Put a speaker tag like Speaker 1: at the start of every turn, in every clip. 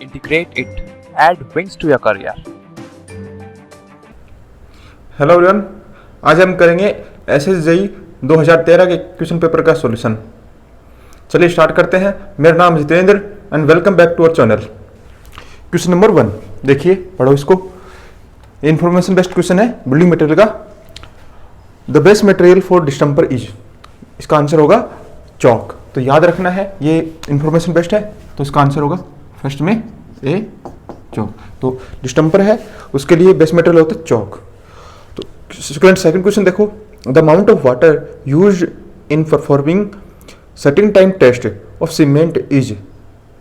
Speaker 1: integrate it, add wings to your career.
Speaker 2: Hello everyone, आज हम करेंगे एसएसजेई 2013 के क्वेश्चन पेपर का सॉल्यूशन। चलिए स्टार्ट करते हैं। मेरा नाम Jitendra and welcome back to our channel. Question number 1 देखिए, पढ़ो इसको। इंफॉर्मेशन बेस्ड क्वेश्चन है बिल्डिंग मटेरियल का। The best material for distemper is, इसका आंसर होगा चौक। तो याद रखना है ये इंफॉर्मेशन बेस्ड है, तो इसका आंसर होगा फर्स्ट में ए चौक। तो डिस्टेम्पर है उसके लिए बेस्ट मटेरियल होता है चौक। सेकंड क्वेश्चन देखो। The amount of water used in performing setting time test of cement is,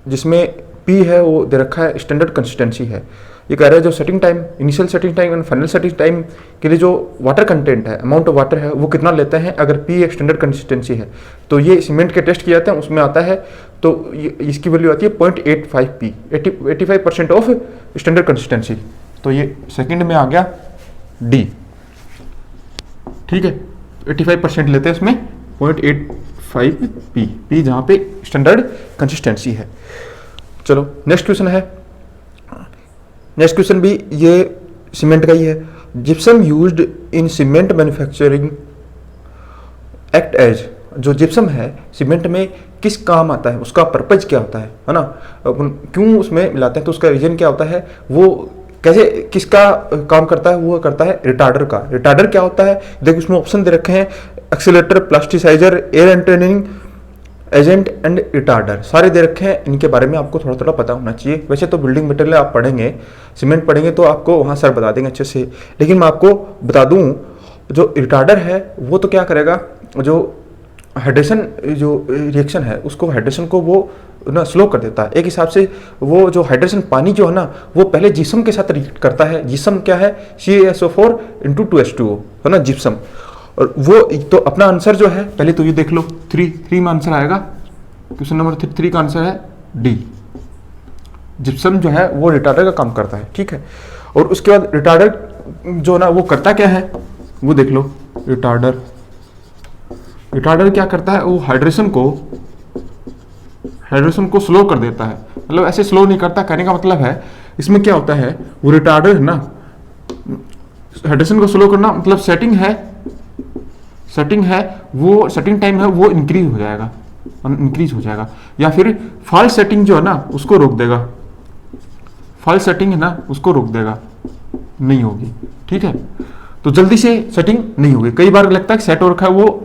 Speaker 2: जिसमें पी है वो दे रखा है स्टैंडर्ड कंसिस्टेंसी है। ये कह रहा है जो setting time, initial setting time and final setting time के लिए जो वाटर कंटेंट है, अमाउंट ऑफ वाटर है, वो कितना लेते हैं अगर पी एक स्टैंडर्ड कंसिस्टेंसी है। तो ये सीमेंट के टेस्ट किए जाते हैं, उसमें आता है। तो इसकी वैल्यू आती है 0.85 पी, 85% ऑफ स्टैंडर्ड कंसिस्टेंसी। तो ये सेकेंड में आ गया डी। ठीक है, 85% लेते हैं इसमें 0.85 पी जहाँ पे स्टैंडर्ड कंसिस्टेंसी है। चलो नेक्स्ट क्वेश्चन है। नेक्स्ट क्वेश्चन भी ये सीमेंट का ही है। Gypsum used in cement manufacturing act as, जो जिप्सम है सीमेंट में किस काम आता है, उसका पर्पज क्या होता है ना, क्यों उसमें मिलाते हैं, तो उसका रीजन क्या होता है, वो कैसे किसका काम करता है, वो करता है रिटार्डर का। रिटार्डर क्या होता है, देखो उसमें ऑप्शन दे रखे हैं, accelerator, plasticiser, air entertaining agent and retarder, सारे दे रखे हैं। इनके बारे में आपको थोड़ा थोड़ा पता होना चाहिए। वैसे तो बिल्डिंग मटेरियल आप पढ़ेंगे, सीमेंट पढ़ेंगे तो आपको वहाँ सर बता देंगे अच्छे से, लेकिन मैं आपको बता दूँ जो रिटार्डर है वो तो क्या करेगा, जो हाइड्रेशन जो रिएक्शन है उसको, हाइड्रेशन को वो ना स्लो कर देता है। एक हिसाब से वो जो हाइड्रेशन पानी जो है ना, वो पहले जिप्सम के साथ रिएक्ट करता है। जिप्सम क्या है, CaSO4 × 2H2O है ना, जिप्सम। और वो तो अपना आंसर जो है, पहले तो ये देख लो, 3 में आंसर आएगा। क्वेश्चन नंबर 3 का आंसर है डी। जिप्सम जो है वो रिटार्डर का काम करता है। ठीक है, और उसके बाद रिटार्डर जो ना वो करता क्या है, वो देख लो। रिटार्डर क्या करता है, वो हाइड्रेशन को स्लो कर देता है। मतलब ऐसे स्लो नहीं करता, कहने का मतलब है इसमें क्या होता है, वो रिटार्डर है ना, हाइड्रेशन को स्लो करना मतलब सेटिंग है वो सेटिंग टाइम है वो इंक्रीज हो जाएगा, या फिर फॉल्स सेटिंग जो है ना उसको रोक देगा। फॉल्स सेटिंग है ना उसको रोक देगा, नहीं होगी। ठीक है, तो जल्दी से सेटिंग नहीं होगी। कई बार लगता है सेट हो रखा है वो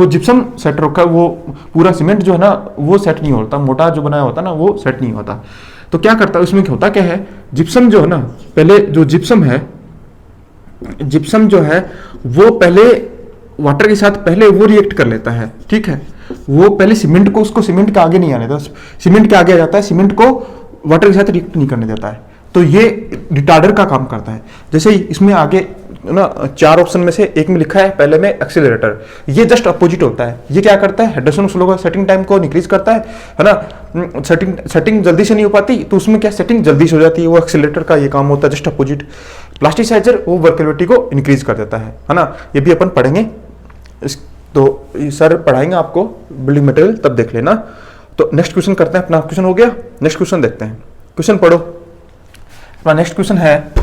Speaker 2: जिप्सम सेट रखा है, वो पूरा सीमेंट जो है ना वो सेट नहीं होता, मोटा जो बनाया होता ना वो सेट नहीं होता। तो क्या करता है उसमें, क्या होता क्या है, जिप्सम जो है ना, पहले जो जिप्सम जो है वो पहले वाटर के साथ पहले वो रिएक्ट कर लेता है। ठीक है, वो पहले सीमेंट को, उसको सीमेंट के आगे नहीं आने देता, सीमेंट के आगे आ जाता है, सीमेंट को वाटर के साथ रिएक्ट नहीं करने देता है। तो ये रिटार्डर का काम करता है। जैसे ही इसमें आगे ना 4 ऑप्शन में से एक में लिखा है पहले में एक्सीलरेटर, ये जस्ट अपोजिट होता है। ये क्या करता है, हाइड्रेशन स्लो का सेटिंग टाइम को इंक्रीज करता है ना। सेटिंग जल्दी से नहीं हो पाती तो उसमें क्या सेटिंग जल्दी से हो जाती है, वो एक्सीलरेटर का ये काम होता है, जस्ट अपोजिट। प्लास्टिसाइजर वो वर्केबिलिटी को इंक्रीज कर देता है ना। ये भी अपन पढ़ेंगे, तो सर पढ़ाएंगे आपको बिल्डिंग मटेरियल, तब देख लेना। तो नेक्स्ट क्वेश्चन करते हैं अपना। क्वेश्चन हो गया, नेक्स्ट क्वेश्चन देखते हैं। क्वेश्चन पढ़ो अपना। नेक्स्ट क्वेश्चन है,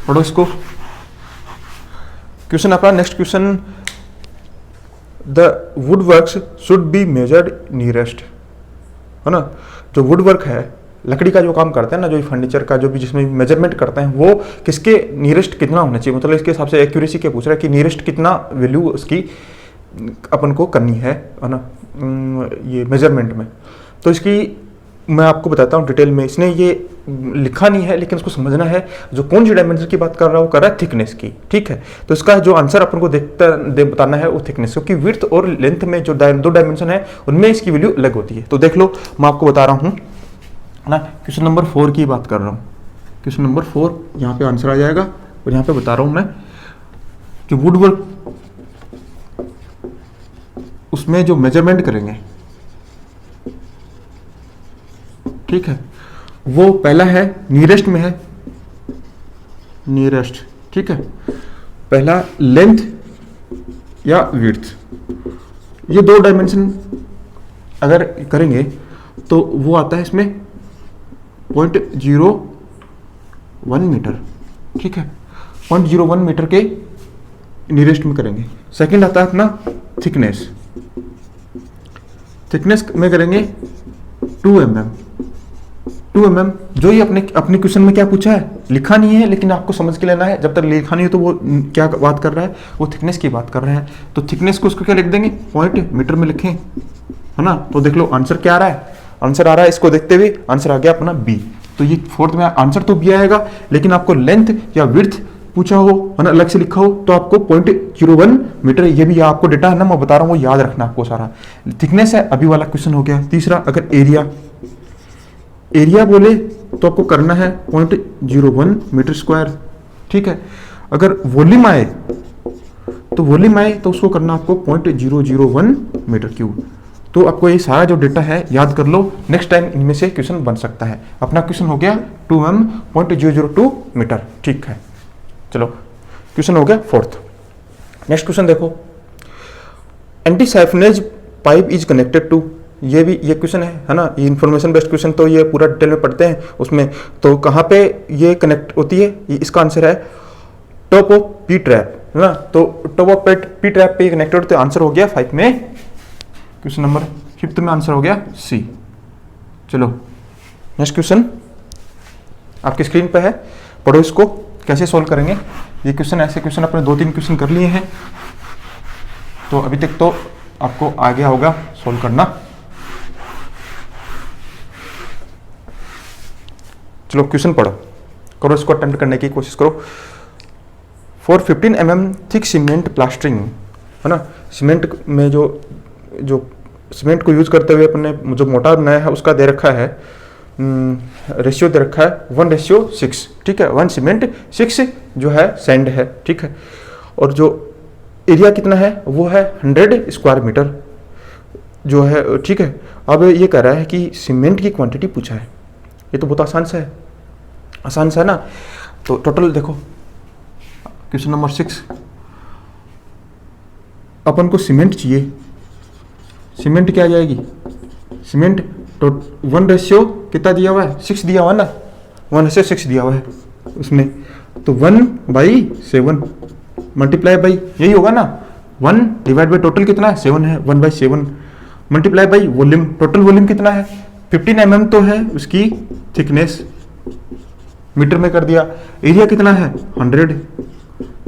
Speaker 2: पढ़ो इसको। क्वेश्चन अपना next question, the wood works should be measured nearest, है ना। जो वुड वर्क है, लकड़ी का जो काम करते हैं ना, जो फर्नीचर का जो भी जिसमें मेजरमेंट करते हैं, वो किसके नियरेस्ट कितना होना चाहिए, मतलब इसके हिसाब से एक्यूरेसी क्या पूछ रहा है कि नियरेस्ट कितना वैल्यू उसकी अपन को करनी है ना, ये मेजरमेंट में। तो इसकी मैं आपको बताता हूँ डिटेल में। इसने ये लिखा नहीं है लेकिन उसको समझना है, जो कौन सी डायमेंशन की बात कर रहा है वो कर रहा है थिकनेस की। ठीक है, तो इसका जो आंसर अपन को बताना है वो थिकनेस, क्योंकि विड्थ और लेंथ में जो 2 डायमेंशन है उनमें इसकी वैल्यू अलग होती है। तो देख लो, मैं आपको बता रहा हूँ ना, क्वेश्चन नंबर 4 की बात कर रहा हूँ। क्वेश्चन नंबर 4 यहाँ पे आंसर आ जाएगा, और यहाँ पे बता रहा हूँ मैं कि वुड वर्क उसमें जो मेजरमेंट करेंगे, ठीक है, वो पहला है नियरेस्ट में है, नियरेस्ट। ठीक है, पहला लेंथ या विड्थ, ये 2 डायमेंशन अगर करेंगे तो वो आता है इसमें 0.01 मीटर, ठीक है, 0.01 मीटर के नियरेस्ट में करेंगे। सेकंड आता है अपना थिकनेस, थिकनेस में करेंगे 2 mm। 2 mm जो ये अपने क्वेश्चन में क्या पूछा है, लिखा नहीं है लेकिन आपको समझ के लेना है, जब तक लिखा नहीं हो तो वो क्या बात कर रहा है, वो थिकनेस की बात कर रहा है। तो थिकनेस को उसको क्या लिख देंगे, पॉइंट मीटर में लिखें, है ना। तो देख लो आंसर क्या आ रहा है, आंसर आ रहा है, इसको देखते हुए आंसर आ गया अपना बी। तो ये फोर्थ में आंसर तो बी आएगा, लेकिन आपको लेंथ या विड्थ पूछा हो, है ना, अलग से लिखा हो तो आपको 0.01 मीटर, ये भी आपको डेटा है ना, मैं बता रहा हूँ, वो याद रखना आपको सारा। थिकनेस है, अभी वाला क्वेश्चन हो गया। तीसरा, अगर एरिया बोले तो आपको करना है 0.01 मीटर स्क्वायर, ठीक है। अगर वॉल्यूम आए तो उसको करना आपको 0.001 मीटर क्यूब। तो आपको ये सारा जो डेटा है याद कर लो, नेक्स्ट टाइम इनमें से क्वेश्चन बन सकता है। अपना क्वेश्चन हो गया 2m 0.002 मीटर, ठीक है। चलो क्वेश्चन हो गया फोर्थ। नेक्स्ट क्वेश्चन देखो, anti siphonage pipe is connected to, ये क्वेश्चन है ना, ये इन्फॉर्मेशन बेस्ड क्वेश्चन, तो ये पूरा डिटेल में पढ़ते हैं उसमें। तो कहाँ पे ये कनेक्ट होती है, इसका आंसर है टॉप ऑफ पी ट्रैप, है ना। तो टॉप ऑफ पी ट्रैप पे कनेक्टेड, तो आंसर हो गया 5 में, क्वेश्चन नंबर 5 में आंसर हो गया सी। चलो नेक्स्ट क्वेश्चन आपकी स्क्रीन पे है, पढ़ो इसको, कैसे सॉल्व करेंगे ये क्वेश्चन। ऐसे क्वेश्चन अपने 2-3 क्वेश्चन कर लिए हैं, तो अभी तक तो आपको आ गया होगा सॉल्व करना। चलो क्वेश्चन पढ़ो, करो इसको, अटेम्प्ट करने की कोशिश करो। For 15 mm thick cement plastering, है ना, सीमेंट में जो सीमेंट को यूज करते हुए अपने जो मोटा बनाया है उसका दे रखा है, रेशियो दे रखा है 1:6, ठीक है। 1 सीमेंट 6 जो है सैंड है, ठीक है। और जो एरिया कितना है वो है 100 स्क्वायर मीटर जो है, ठीक है। अब ये कह रहा है कि सीमेंट की क्वांटिटी पूछा है, ये तो बहुत आसान सा है ना। तो टोटल देखो क्वेश्चन नंबर 6, अपन को सीमेंट चाहिए, सीमेंट क्या आ जाएगी, सीमेंट तो 1 कितना दिया हुआ है, 6 दिया हुआ है ना, 1:6 दिया हुआ है उसमें। तो 1/7 मल्टीप्लाई बाई, यही होगा ना, 1 डिवाइड बाई टोटल कितना है 7 है, 1/7 multiply by volume, total volume कितना है 15 mm तो है उसकी थिकनेस, मीटर में कर दिया। एरिया कितना है 100,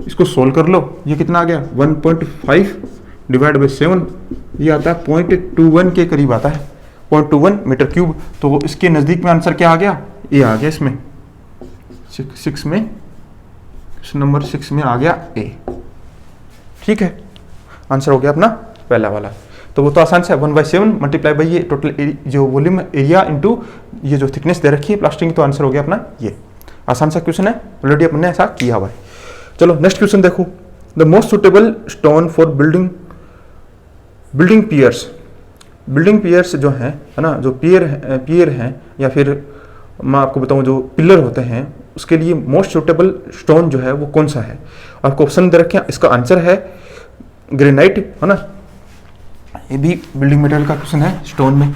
Speaker 2: इसको सोल्व कर लो, ये कितना आ गया 1.5 डिवाइड बाई 7, ये आता है 0.21 के करीब आता है, 0.21 मीटर क्यूब। तो इसके नज़दीक में आंसर क्या आ गया, ए आ गया इसमें, 6 में, क्वेश्चन नंबर 6 में आ गया ए, ठीक है। आंसर हो गया अपना पहला वाला। तो वो तो आसान से 1/7 मल्टीप्लाई बाई ये टोटल जो वॉल्यूम एरिया इंटू ये जो थिकनेस दे रखी है प्लास्टरिंग, तो आंसर हो गया अपना ये। आसान सा क्वेश्चन है, ऑलरेडी अपने ऐसा किया हुआ है। चलो नेक्स्ट क्वेश्चन देखो, the most suitable stone for building piers, building piers जो हैं, है ना, जो पियर हैं या फिर मैं आपको बताऊं जो पिलर होते हैं, उसके लिए मोस्ट सुटेबल स्टोन जो है वो कौन सा है। आपको ऑप्शन दे रखे हैं, इसका आंसर है ग्रेनाइट, है ना, ये भी बिल्डिंग मटेरियल का क्वेश्चन है स्टोन में।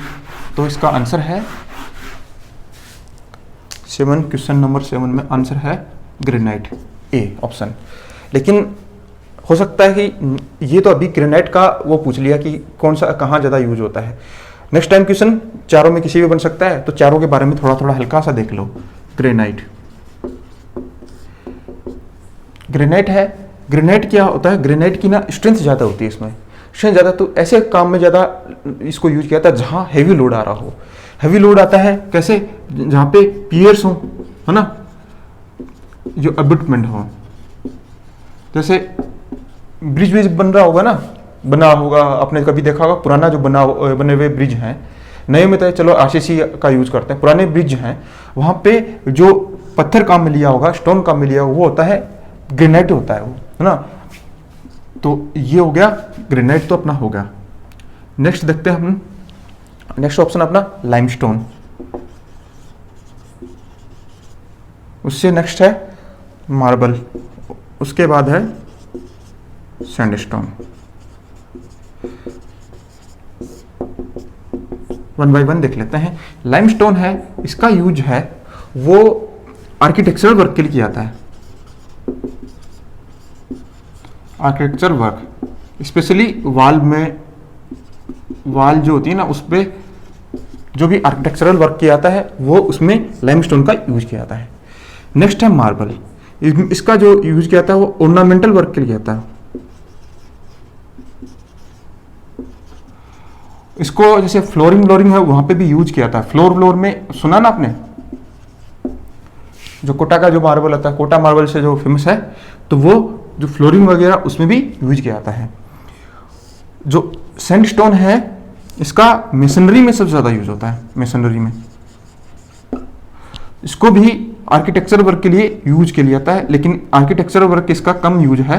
Speaker 2: तो इसका आंसर है 7, क्वेश्चन नंबर 7 में आंसर है ग्रेनाइट, ए ऑप्शन। लेकिन हो सकता है कि ये तो अभी ग्रेनाइट का वो पूछ लिया कि कौन सा कहाँ ज़्यादा यूज होता है। नेक्स्ट टाइम क्वेश्चन चारों में किसी भी बन सकता है, तो चारों के बारे में थोड़ा थोड़ा हल्का सा देख लो। ग्रेनाइट है, ग्रेनाइट क्या होता है, ग्रेनाइट की ना स्ट्रेंथ ज़्यादा होती है, इसमें स्ट्रेंथ ज़्यादा, तो ऐसे काम में ज़्यादा इसको यूज किया था जहाँ हैवी लोड आ रहा हो। हैवी लोड आता है कैसे, जहाँ पे पियर्स हो, है ना, जो अबटमेंट हो, जैसे ब्रिज बन रहा होगा ना, बना होगा, आपने कभी देखा होगा पुराना जो बने हुए ब्रिज हैं, नए में तो चलो आरसीसी का यूज करते हैं, पुराने ब्रिज हैं वहाँ पे जो पत्थर काम में लिया होगा, स्टोन काम में लिया होगा, वो होता है ग्रेनाइट होता है वो, है ना। तो ये हो गया ग्रेनाइट, तो अपना हो गया। नेक्स्ट देखते हैं हम, नेक्स्ट ऑप्शन अपना लाइमस्टोन, उससे नेक्स्ट है मार्बल, उसके बाद है सैंडस्टोन। वन बाय वन देख लेते हैं। लाइमस्टोन है, इसका यूज है वो आर्किटेक्चरल वर्क के लिए किया जाता है। आर्किटेक्चरल वर्क स्पेशली वाल में, वाल जो होती है ना उस पर जो भी आर्किटेक्चरल वर्क किया जाता है वो उसमें लाइमस्टोन का यूज किया जाता है। नेक्स्ट है मार्बल। इसका जो यूज किया जाता है वो ऑर्नामेंटल वर्क के लिए किया जाता है। इसको जैसे फ्लोरिंग है वहां पे भी यूज किया था। फ्लोर में सुना ना आपने, जो कोटा का जो मार्बल होता है, कोटा मार्बल से जो फेमस है, तो वो जो फ्लोरिंग वगैरह उसमें भी यूज किया जाता है। जो सैंडस्टोन है इसका मेसनरी में सबसे ज्यादा यूज होता है। मेसनरी में इसको भी आर्किटेक्चर वर्क के लिए यूज किया जाता है, लेकिन आर्किटेक्चर वर्क इसका कम यूज है,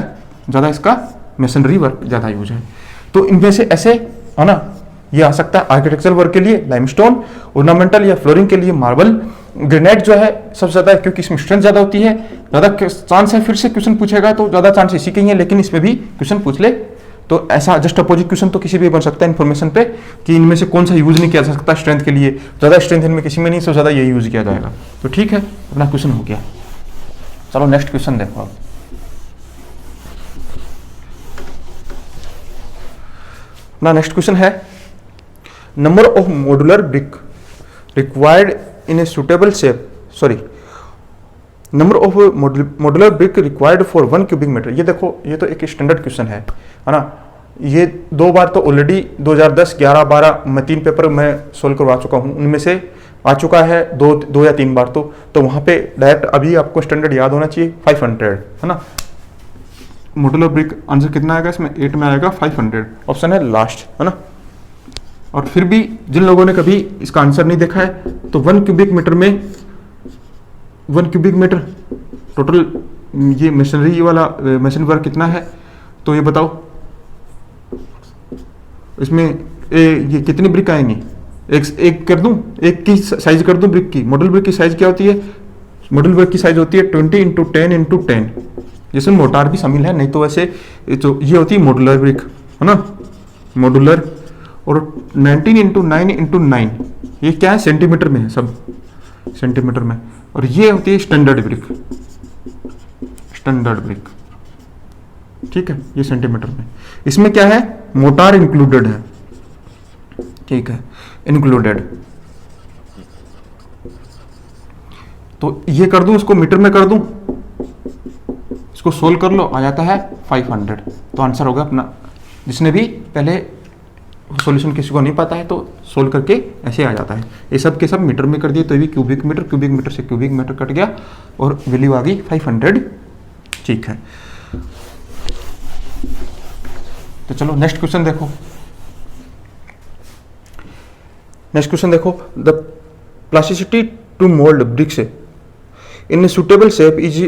Speaker 2: ज्यादा इसका मेसनरी वर्क ज्यादा यूज है। तो इनमें से ऐसे है ना, ये आ सकता है आर्किटेक्चर वर्क के लिए लाइमस्टोन, ऑर्नामेंटल या फ्लोरिंग के लिए मार्बल। ग्रेनाइट जो है सबसे ज्यादा, क्योंकि इसमें स्ट्रेंथ ज्यादा होती है, ज्यादा चांस है फिर से क्वेश्चन पूछेगा तो ज्यादा चांस इसी के ही है, लेकिन इसमें भी क्वेश्चन पूछ ले तो ऐसा जस्ट अपोजिट क्वेश्चन तो किसी भी बन सकता है इन्फॉर्मेशन पे कि इनमें से कौन सा यूज नहीं किया जा सकता स्ट्रेंथ के लिए, ज्यादा स्ट्रेंथ इनमें किसी में नहीं, सबसे ज्यादा ये यूज किया जाएगा। तो ठीक है, अपना क्वेश्चन हो गया। चलो नेक्स्ट क्वेश्चन देखो आप। अपना नेक्स्ट क्वेश्चन है number of modular brick required in a suitable shape, sorry number of modular brick required for 1 cubic metre. ये देखो, ये तो एक स्टैंडर्ड क्वेश्चन है ना। ये 2 बार तो ऑलरेडी 2010, 11, 12 में 3 पेपर मैं सोल्व करवा चुका हूँ, उनमें से आ चुका है 2 या 3 बार। तो वहाँ पे डायरेक्ट अभी आपको स्टैंडर्ड याद होना चाहिए 500 है ना। मॉड्यूलर ब्रिक आंसर कितना आएगा इसमें, 8 में आएगा 500, ऑप्शन है लास्ट है ना। और फिर भी जिन लोगों ने कभी इसका आंसर नहीं देखा है तो 1 क्यूबिक मीटर में 1 क्यूबिक मीटर टोटल ये मशीनरी वाला मशीन वर्क कितना है, तो ये बताओ इसमें ये कितनी ब्रिक आएंगी। एक कर दूं, एक की साइज कर दूं ब्रिक की। मॉडल ब्रिक की साइज क्या होती है, मॉडल ब्रिक की साइज होती है 20 × 10 × 10, जिसमें मोटार भी शामिल है, नहीं तो वैसे तो ये होती है मॉडुलर ब्रिक है ना, मॉडुलर। और 19 × 9 × 9 ये क्या है, सेंटीमीटर में है, सब सेंटीमीटर में। और ये होती है स्टैंडर्ड ब्रिक, स्टैंडर्ड ब्रिक, ठीक है, ये सेंटीमीटर में। इसमें क्या है, मोटार इंक्लूडेड है, ठीक है, इंक्लूडेड। तो ये कर दूं, इसको मीटर में कर दूं, इसको सोल्व कर लो, आ जाता है 500। तो आंसर होगा अपना। जिसने भी पहले सॉल्यूशन किसी को नहीं पता है तो सोल्व करके ऐसे आ जाता है। ये सब के सब मीटर में कर दिए तो ये भी क्यूबिक मीटर से क्यूबिक मीटर कट गया और वैल्यू आ गई 500, ठीक है। तो चलो नेक्स्ट क्वेश्चन देखो। नेक्स्ट क्वेश्चन देखो, the plasticity to mould bricks in suitable shape is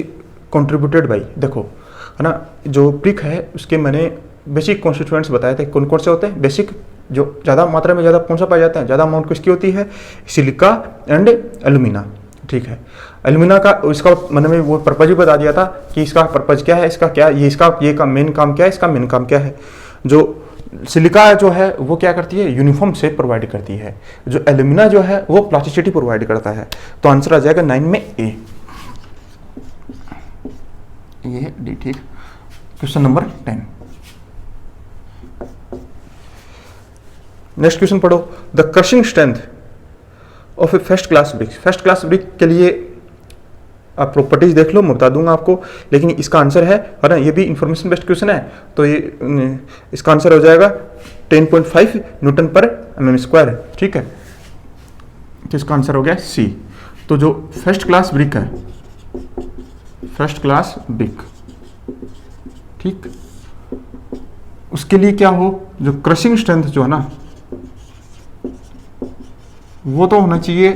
Speaker 2: contributed by. देखो है ना, जो ब्रिक है उसके मैंने बेसिक कॉन्स्टिट्यूएंट्स बताए थे, कौन कौन से होते हैं बेसिक, जो ज़्यादा मात्रा में ज़्यादा कौन सा पाया जाता है, ज़्यादा अमाउंट किसकी होती है, सिलिका एंड एल्यूमिना, ठीक है। एल्यूमिना का इसका मैंने वो पर्पज भी बता दिया था कि इसका पर्पज क्या है, इसका क्या ये इसका ये का मेन काम क्या है, इसका मेन काम क्या है। जो सिलिका जो है वो क्या करती है, यूनिफॉर्म शेप प्रोवाइड करती है, जो एल्यूमिना जो है वो प्लास्टिसिटी प्रोवाइड करता है। तो आंसर आ जाएगा 9 में ए, ये डी, ठीक। Question number 10। नेक्स्ट क्वेश्चन पढ़ो, the crushing strength of A first class brick. First class brick के लिए आप प्रॉपर्टीज देख लो, मैं बता दूंगा आपको, लेकिन इसका आंसर है ना, ये भी इंफॉर्मेशन बेस्ड क्वेश्चन है, तो ये इसका आंसर हो जाएगा 10.5 न्यूटन पर mm², ठीक है। तो इसका आंसर हो गया सी। तो जो फर्स्ट क्लास ब्रिक है, फर्स्ट क्लास ब्रिक, ठीक, उसके लिए क्या हो, जो क्रशिंग स्ट्रेंथ जो है ना वो तो होना चाहिए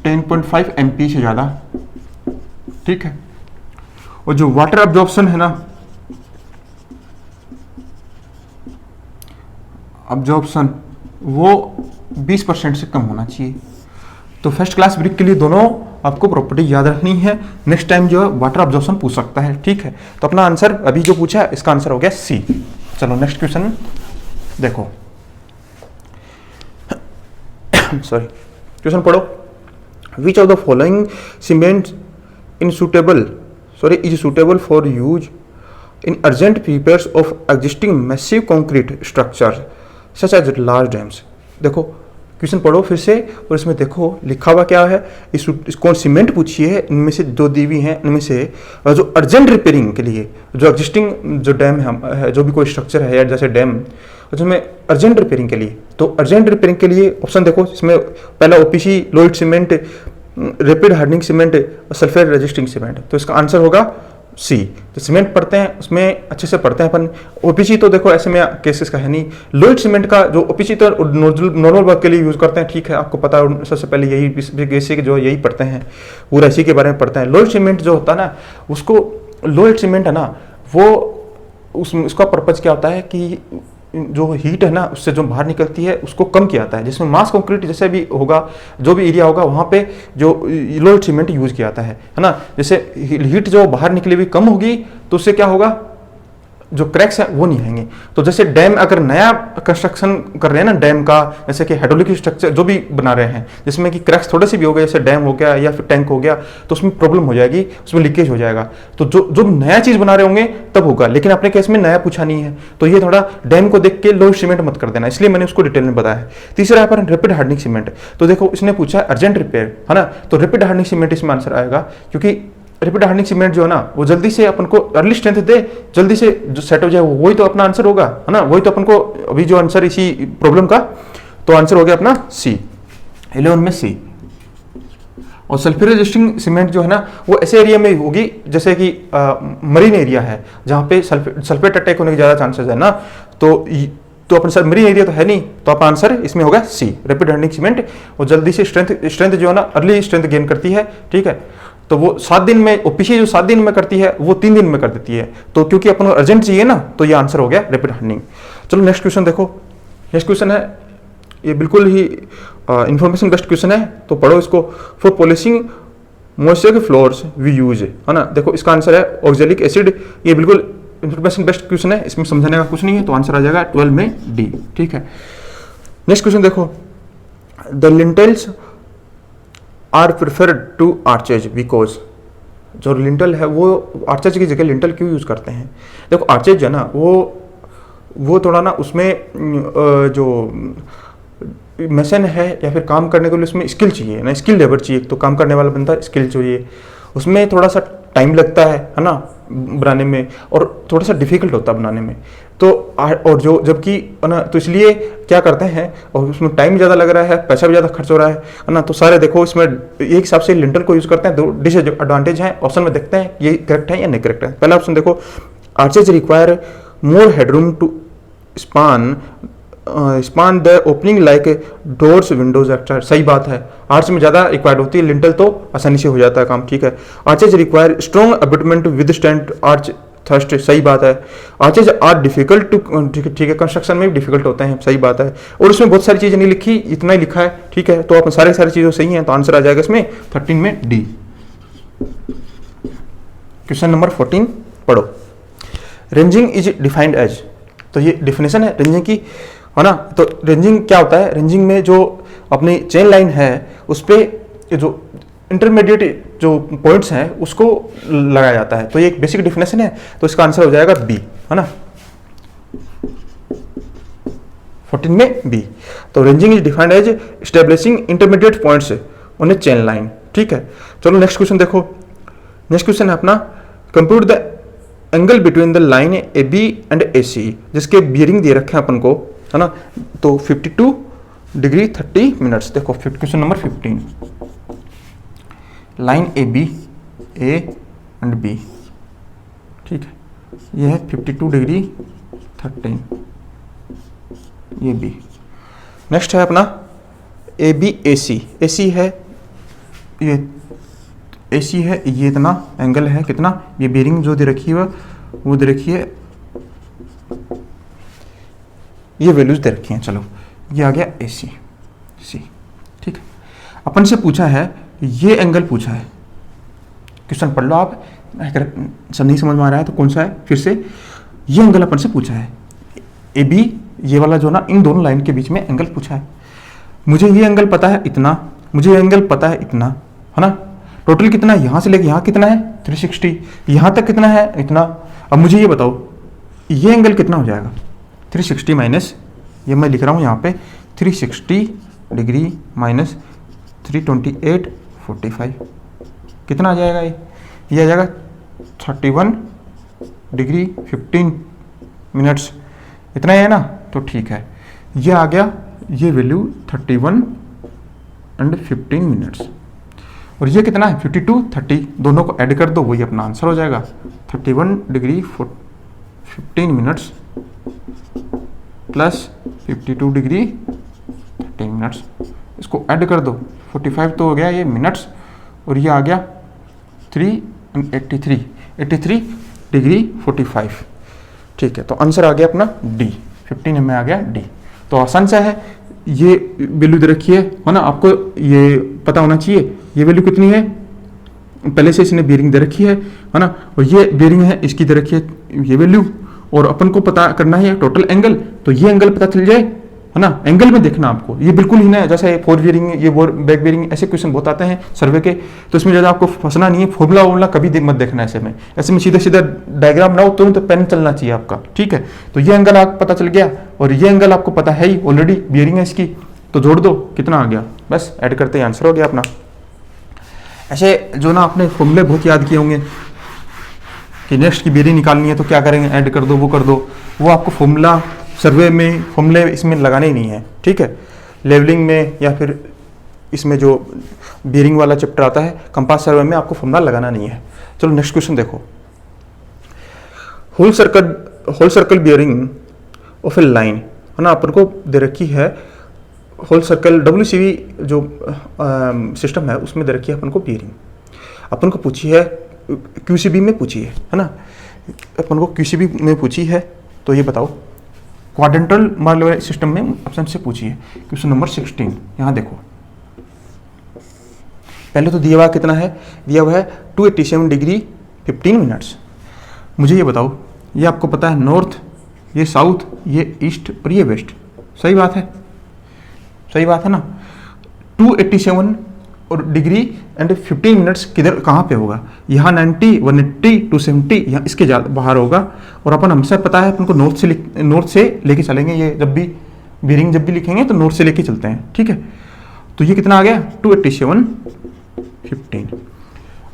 Speaker 2: 10.5 MP से ज्यादा, ठीक है। और जो वाटर अब्जॉर्प्शन है ना, अब्जॉर्प्शन वो 20% से कम होना चाहिए। तो फर्स्ट क्लास ब्रिक के लिए दोनों आपको प्रॉपर्टी याद रखनी है, नेक्स्ट टाइम जो है वाटर अब्जॉर्प्शन पूछ सकता है, ठीक है। तो अपना आंसर अभी जो पूछा है इसका आंसर हो गया सी। चलो नेक्स्ट क्वेश्चन देखो, सॉरी, क्वेश्चन पढ़ो। Which of the following cement in suitable is suitable for use in urgent repairs of existing massive concrete structure such as large dams. देखो क्वेश्चन पढ़ो फिर से, और इसमें देखो लिखा हुआ क्या है। इस कौन सीमेंट पूछी है, इनमें से जो दी हुई हैं इनमें से जो अर्जेंट रिपेयरिंग के लिए, जो एग्जिस्टिंग जो डैम है, जो भी कोई स्ट्रक्चर है जैसे डैम, उसमें अर्जेंट रिपेयरिंग के लिए, तो अर्जेंट रिपेयरिंग के लिए ऑप्शन देखो, इसमें पहला OPC Lloyd cement, rapid hardening cement, sulphate resisting cement. तो इसका आंसर होगा सी। तो सीमेंट पढ़ते हैं उसमें अच्छे से पढ़ते हैं अपन। ओपीसी तो देखो ऐसे में केसेस का है नहीं। लोइड सीमेंट का जो ओपीसी तो नॉर्मल वर्क के लिए यूज करते हैं, ठीक है, आपको पता है। सबसे पहले यही बेसिक जो यही पढ़ते हैं, पूरा इसी के बारे में पढ़ते हैं। लोइड सीमेंट जो होता है ना, उसको लोइड सीमेंट है ना, वो उसका पर्पज क्या होता है कि जो हीट है ना उससे जो बाहर निकलती है उसको कम किया जाता है। जिसमें मास कंक्रीट जैसे भी होगा, जो भी एरिया होगा वहाँ पे जो लोइड सीमेंट यूज किया जाता है ना। जैसे हीट जो बाहर निकली हुई कम होगी तो उससे क्या होगा, जो क्रैक्स है वो नहीं आएंगे। तो जैसे डैम अगर नया कंस्ट्रक्शन कर रहे हैं ना डैम का, जैसे कि हाइड्रोलिक स्ट्रक्चर जो भी बना रहे हैं जिसमें कि क्रैक्स थोड़े से भी हो गए, जैसे डैम हो गया या फिर टैंक हो गया, तो उसमें प्रॉब्लम हो जाएगी, उसमें लीकेज हो जाएगा। तो जो नया चीज़ बना रहे होंगे तब होगा, लेकिन अपने केस में नया पूछा नहीं है, तो ये थोड़ा डैम को देख के लोइड सीमेंट मत कर देना, इसलिए मैंने उसको डिटेल में बताया। तीसरा यहाँ पर रैपिड हार्डनिंग सीमेंट। तो देखो इसने पूछा अर्जेंट रिपेयर है ना, तो रैपिड हार्डनिंग सीमेंट इसमें आंसर आएगा, क्योंकि रैपिड हार्डनिंग सीमेंट जो है ना वो जल्दी से अपन को अर्ली स्ट्रेंथ दे, जल्दी से जो सेट हो जाए, वही तो अपना आंसर होगा, है ना। वही तो अपन को अभी जो आंसर इसी प्रॉब्लम का, तो आंसर हो गया अपना सी, 11 में सी। और सल्फेट रेजिस्टिंग सीमेंट जो है ना वो ऐसे एरिया में होगी जैसे कि मरीन एरिया है, जहाँ पे सल्फेट अटैक होने के ज़्यादा चांसेस है ना। तो अपन सर मरीन एरिया तो है नहीं, तो आप आंसर इसमें होगा सी, रैपिड हार्डनिंग सीमेंट। वो जल्दी से स्ट्रेंथ जो है ना अर्ली स्ट्रेंथ गेन करती है, ठीक है। तो वो 7 दिन में, ओपीसी जो 7 दिन में करती है वो 3 दिन में कर देती है। तो क्योंकि अपन को अर्जेंट चाहिए ना, तो ये आंसर हो गया रैपिड हार्डनिंग। चलो नेक्स्ट क्वेश्चन देखो। नेक्स्ट क्वेश्चन है, ये बिल्कुल ही इंफॉर्मेशन बेस्ड क्वेश्चन है, तो पढ़ो इसको। फॉर पॉलिशिंग मॉइस्चर के फ्लोर्स वी यूज, है ना। देखो इसका आंसर है ऑक्जेलिक एसिड। ये बिल्कुल इंफॉर्मेशन बेस्ड क्वेश्चन है, इसमें समझने का कुछ नहीं है, तो आंसर आ जाएगा 12 में डी, ठीक है। नेक्स्ट क्वेश्चन देखो। The lintels are preferred to arches because, जो लिंटल है वो आर्चेज की जगह लिंटल क्यों यूज करते हैं। देखो आर्चेज जो है ना वो थोड़ा ना उसमें जो मशीन है या फिर काम करने के लिए उसमें स्किल चाहिए ना, स्किल लेबर चाहिए। तो काम करने वाला बंदा स्किल चाहिए, उसमें थोड़ा सा टाइम लगता है ना बनाने में, और थोड़ा सा डिफिकल्ट होता है बनाने में। तो और जो जबकि ना, तो इसलिए क्या करते हैं, और उसमें टाइम ज़्यादा लग रहा है, पैसा भी ज़्यादा खर्च हो रहा है ना। तो सारे देखो इसमें एक हिसाब से लिंटल को यूज़ करते हैं। 2 डिसएडवांटेज हैं, ऑप्शन में देखते हैं ये करेक्ट है या नहीं करेक्ट है। पहला ऑप्शन देखो, arches require more headroom to span the opening like doors windows actor. सही बात है, आर्च में ज़्यादा रिक्वायर्ड होती है, लिंटल तो आसानी से हो जाता है काम, ठीक है। Arches require strong abutment withstand arch thrust. सही बात है। आर्चेज आर डिफिकल्ट टू, ठीक है, कंस्ट्रक्शन में भी डिफिकल्ट होते हैं, सही बात है। और उसमें बहुत सारी चीज़ें नहीं लिखी, इतना ही लिखा है, ठीक है। तो आप सारी चीज़ें सही हैं, तो आंसर आ जाएगा इसमें 13 में डी। क्वेश्चन नंबर 14 पढ़ो। रेंजिंग इज डिफाइंड एज, तो ये डिफिनेशन है रेंजिंग की, है ना। तो रेंजिंग क्या होता है, रेंजिंग में जो अपनी चेन लाइन है उस पर जो इंटरमीडिएट जो पॉइंट्स हैं उसको लगाया जाता है। तो ये एक बेसिक डिफिनेशन है, तो इसका आंसर हो जाएगा बी, है ना, 14 में बी। तो ranging is defined as establishing intermediate points on a chain line, ठीक है। चलो नेक्स्ट क्वेश्चन देखो। नेक्स्ट क्वेश्चन है अपना, compute the angle between the line A B and A C, जिसके बियरिंग दे रखे हैं अपन को, है ना। तो 52 डिग्री 30 मिनट्स। देखो question number 15, line A B, A and B, ठीक है, ये है 52 डिग्री 13, ये बी। नेक्स्ट है अपना ए बी ए सी। ए सी है, ये ए सी है, ये इतना एंगल है कितना, ये बेरिंग जो दे रखी है वो दे रखी है, ये वैल्यूज दे रखी हैं। चलो ये आ गया ए सी, सी, ठीक है। अपन से पूछा है, ये एंगल पूछा है, क्वेश्चन पढ़ लो आप, अगर सब नहीं समझ में आ रहा है तो कौन सा है, फिर से ये एंगल अपन से पूछा है, ए बी, ये वाला जो ना इन दोनों लाइन के बीच में एंगल पूछा है। मुझे ये एंगल पता है इतना, मुझे ये एंगल पता है इतना, है ना। टोटल कितना है, यहाँ से लेके यहाँ कितना है 360, यहाँ तक कितना है इतना। अब मुझे ये बताओ ये एंगल कितना हो जाएगा, 360 माइनस, ये मैं लिख रहा हूँ यहाँ पे 360 डिग्री माइनस 328.45, कितना आ जाएगा ये आ जाएगा 31 डिग्री 15 मिनट्स, इतना ही है ना। तो ठीक है, ये आ गया ये वैल्यू 31 एंड 15 मिनट्स, और ये कितना है 52 30, दोनों को ऐड कर दो वही अपना आंसर हो जाएगा। 31 degree 15 minutes plus 52 degree 13 minutes, इसको ऐड कर दो, 45 तो हो गया ये मिनट्स, और ये आ गया 83 डिग्री 45। ठीक है, तो आंसर आ गया अपना डी, 15 में आ गया डी। तो आसान सा है, ये वैल्यू दे रखी है ना, आपको ये पता होना चाहिए ये वैल्यू कितनी है, पहले से इसने बेरिंग दे रखी है ना, और ये बेरिंग है इसकी दे रखी है ये वैल्यू, और अपन को पता करना है टोटल एंगल, तो ये एंगल पता चल जाए, है ना। एंगल में देखना आपको, ये बिल्कुल ही ना जैसे फोर बेरिंग ये बैक बेरिंग ऐसे क्वेश्चन बहुत आते हैं सर्वे के, तो इसमें ज़्यादा आपको फंसना नहीं है, फॉर्मूला वॉर्मूला कभी मत देखना ऐसे में सीधा सीधा डायग्राम बनाओ, तुरंत पेन चलना चाहिए आपका। ठीक है, तो ये एंगल आपको पता चल गया, और ये एंगल आपको पता है ही ऑलरेडी बेरिंग है इसकी, तो जोड़ दो कितना आ गया, बस ऐड करते ही आंसर हो गया अपना। ऐसे जो ना आपने फॉर्मूले बहुत याद किए होंगे कि नेक्स्ट की बेरिंग निकालनी है तो क्या करेंगे, ऐड कर दो वो कर दो, वो आपको फॉर्मूला सर्वे में फॉर्मूले इसमें लगाने ही नहीं है। ठीक है, लेवलिंग में या फिर इसमें जो बेरिंग वाला चैप्टर आता है कंपास सर्वे में आपको फॉर्मूला लगाना नहीं है। चलो नेक्स्ट क्वेश्चन देखो, whole circle bearing of a line, है ना, अपन को दे रखी है होल सर्कल WCB जो सिस्टम है उसमें दे रखी है अपन को बेरिंग, अपन को पूछी है QCB में पूछी है ना, अपन को QCB में पूछी है, तो ये बताओ क्वाड्रेंटल मार्बल सिस्टम में ऑप्शन से पूछी है, क्वेश्चन नंबर 16। यहाँ देखो पहले तो दिया हुआ कितना है, दिया हुआ है 287 डिग्री 15 मिनट्स। मुझे ये बताओ, ये आपको पता है नॉर्थ, ये साउथ, ये ईस्ट और ये वेस्ट, सही बात है, सही बात है ना। 287 और डिग्री एंड 15 मिनट्स किधर कहाँ पे होगा, यहाँ 90 180 270 यहाँ इसके बाहर होगा, और अपन हमसे पता है अपन को नॉर्थ से लेके चलेंगे, ये जब भी बेरिंग जब भी लिखेंगे तो नॉर्थ से लेके चलते हैं। ठीक है, तो ये कितना आ गया 287 15,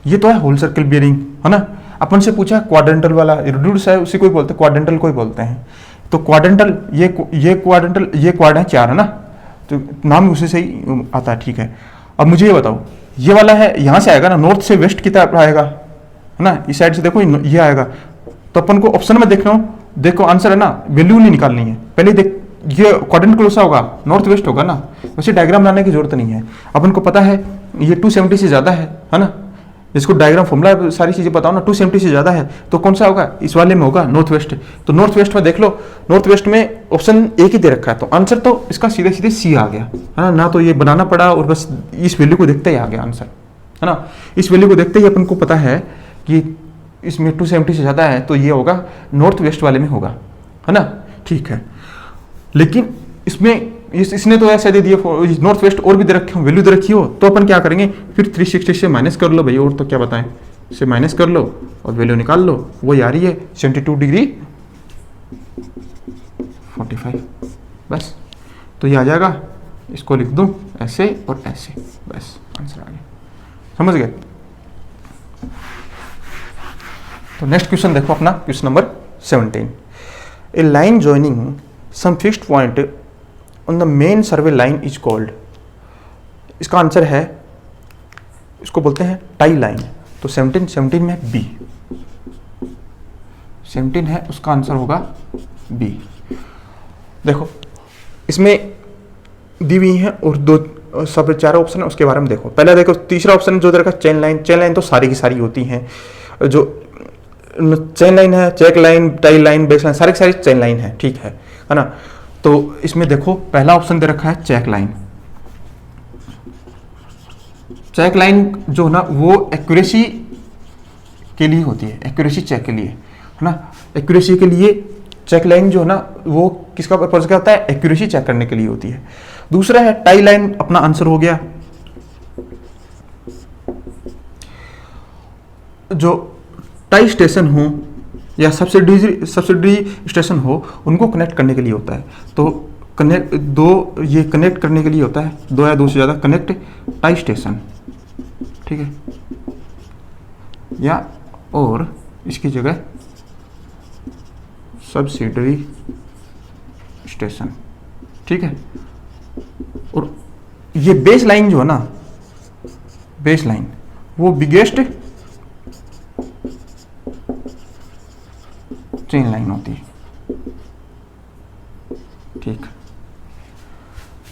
Speaker 2: ये तो है होल सर्कल बेरिंग, है ना। अपन से पूछा क्वाड्रेंटल वाला, रिड्यूस है उसी को बोलते हैं क्वाड्रेंटल को ही बोलते हैं, तो क्वाड्रेंटल ये क्वाड्रेंटल ये क्वाड है 4, है ना, तो नाम उसी से ही आता है। ठीक है, अब मुझे ये बताओ, ये वाला है यहाँ से आएगा ना, नॉर्थ से वेस्ट की तरफ आएगा, है ना, इस साइड से देखो ये आएगा, तो अपन को ऑप्शन में देखना हो, देखो आंसर है ना, वैल्यू नहीं निकालनी है, पहले देख ये क्वाड्रेंट कौन सा होगा, नॉर्थ वेस्ट होगा ना, वैसे डायग्राम बनाने की जरूरत नहीं है, अपन को पता है ये 270 से ज़्यादा है ना, इसको डायग्राम फॉर्मूला सारी चीज़ें बताओ ना, 270 से ज़्यादा है तो कौन सा होगा, इस वाले में होगा नॉर्थ वेस्ट, तो नॉर्थ वेस्ट में देख लो, नॉर्थ वेस्ट में ऑप्शन एक ही दे रखा है, तो आंसर तो इसका सीधे सीधे सी आ गया, है ना तो ये बनाना पड़ा, और बस इस वैल्यू को देखते ही आ गया आंसर, है ना। इस वैल्यू को देखते ही अपन को पता है कि इसमें 270 से ज़्यादा है तो ये होगा नॉर्थ वेस्ट वाले में होगा, है ना। ठीक है, लेकिन इसमें इसने तो ऐसे दे दिया नॉर्थ वेस्ट और भी दे रखे हो, वैल्यू दे रखी हो, तो अपन क्या करेंगे फिर 360 से माइनस कर लो भाई, और तो क्या बताएं, से माइनस कर लो और वैल्यू निकाल लो, वो आ रही है 72 डिग्री 45, बस तो ये आ जाएगा, इसको लिख दूं ऐसे और ऐसे, बस आंसर आ गया, समझ गए। तो नेक्स्ट क्वेश्चन देखो अपना, question number 17, a line joining some fixed point on the main survey line is called, इसका आंसर है, इसको बोलते हैं टाई लाइन, तो 17 में बी, 17 है उसका आंसर होगा बी। देखो इसमें दी हुई है और दो सब 4 ऑप्शन है, उसके बारे में देखो। पहले देखो तीसरा ऑप्शन जो देखा चेन लाइन तो सारी की सारी होती हैं, जो चेन लाइन है, check line, tie line, base line, सारी की सारी चेन लाइन है, ठीक है ना। तो इसमें देखो पहला ऑप्शन दे रखा है चेक लाइन, चेक लाइन जो है ना वो एक्यूरेसी के लिए होती है, एक्यूरेसी चेक के लिए, है ना, एक्यूरेसी के लिए चेक लाइन जो है ना वो किसका पर्पज क्या होता है, एक्यूरेसी चेक करने के लिए होती है। दूसरा है टाई लाइन, अपना आंसर हो गया। जो टाई स्टेशन हो या सब्सिडरी स्टेशन हो, उनको कनेक्ट करने के लिए होता है। तो कनेक्ट करने के लिए होता है, दो या दो से ज़्यादा कनेक्ट टाई स्टेशन, ठीक है, या और इसकी जगह सब्सिडरी स्टेशन, ठीक है। और ये बेस लाइन जो है ना, बेस लाइन वो बिगेस्ट चेन लाइन होती है, ठीक।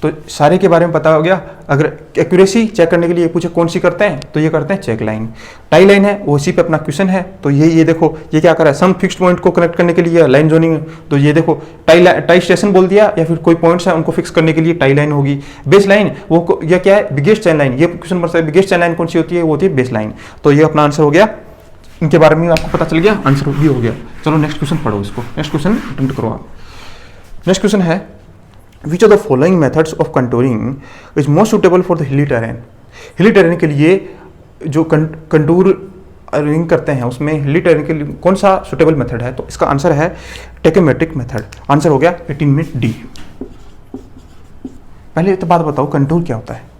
Speaker 2: तो सारे के बारे में पता हो गया। अगर एक्यूरेसी चेक करने के लिए पूछे कौन सी करते हैं, तो ये करते हैं चेक लाइन। टाई लाइन है वो इसी पे अपना क्वेश्चन है। तो ये देखो ये क्या कर रहा है, सम फिक्स्ड पॉइंट को कनेक्ट करने के लिए लाइन जोनिंग। तो ये देखो टाई स्टेशन बोल दिया, या फिर कोई पॉइंट्स है उनको फिक्स करने के लिए टाई लाइन होगी। बेस लाइन वो यह क्या है, बिगेस्ट चेन लाइन। ये क्वेश्चन बनता है बिगेस्ट चेन लाइन कौन सी होती है, वो होती है बेस लाइन। तो ये अपना आंसर हो गया। इनके बारे में आपको पता चल गया, आंसर भी हो गया। चलो नेक्स्ट क्वेश्चन पढ़ो इसको, नेक्स्ट क्वेश्चन अटेम्प्ट करो आप। नेक्स्ट क्वेश्चन है विच of the following methods of contouring is most suitable for the hilly terrain. हिली टेरेन के लिए जो कंटूरिंग करते हैं उसमें हिली टेरेन के लिए कौन सा सुटेबल मेथड है, तो इसका आंसर है टेकोमेट्रिक मेथड। आंसर हो गया 18 में डी। पहले तो बात बताओ कंटूर क्या होता है।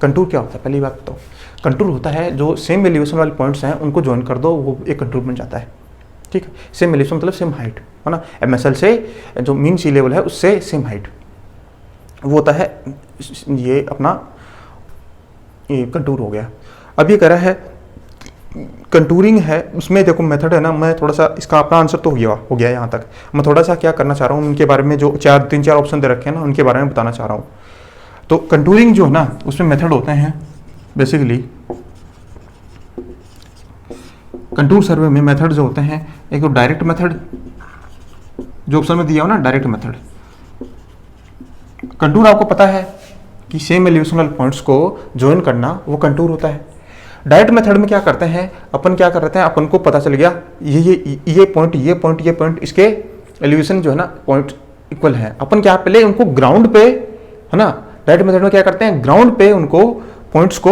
Speaker 2: कंटूर क्या होता है, पहली बात बताओ। कंटूर होता है जो सेम एलिवेशन वाले पॉइंट्स हैं उनको ज्वाइन कर दो, वो एक कंटूर बन जाता है, ठीक है। सेम एलिवेशन मतलब सेम हाइट है ना, MSL से जो मीन सी लेवल है उससे सेम हाइट, वो होता है ये अपना ये कंटूर हो गया। अब ये कह रहा है कंटूरिंग है, उसमें देखो मेथड है ना, मैं थोड़ा सा इसका अपना आंसर तो हो गया यहाँ तक। मैं थोड़ा सा क्या करना चाह रहा हूँ, उनके बारे में जो 3-4 ऑप्शन दे रखे हैं ना, उनके बारे में बताना चाह रहा हूँ। तो कंटूरिंग जो है ना, उसमें मेथड होते हैं बेसिकली। कंटूर सर्वे में मेथड जो होते हैं, एक तो डायरेक्ट मेथड जो ऑप्शन में दिया हो ना, डायरेक्ट मेथड। कंटूर आपको पता है कि सेम एलिवेशन वाले पॉइंट्स को ज्वाइन करना वो कंटूर होता है। डायरेक्ट मेथड में क्या करते हैं अपन, क्या कर रहे हैं, अपन को पता चल गया ये पॉइंट इसके एलिवेशन जो है ना पॉइंट इक्वल है। अपन क्या पहले उनको ग्राउंड पे है ना, डायरेक्ट मेथड में क्या करते हैं, ग्राउंड पे उनको पॉइंट्स को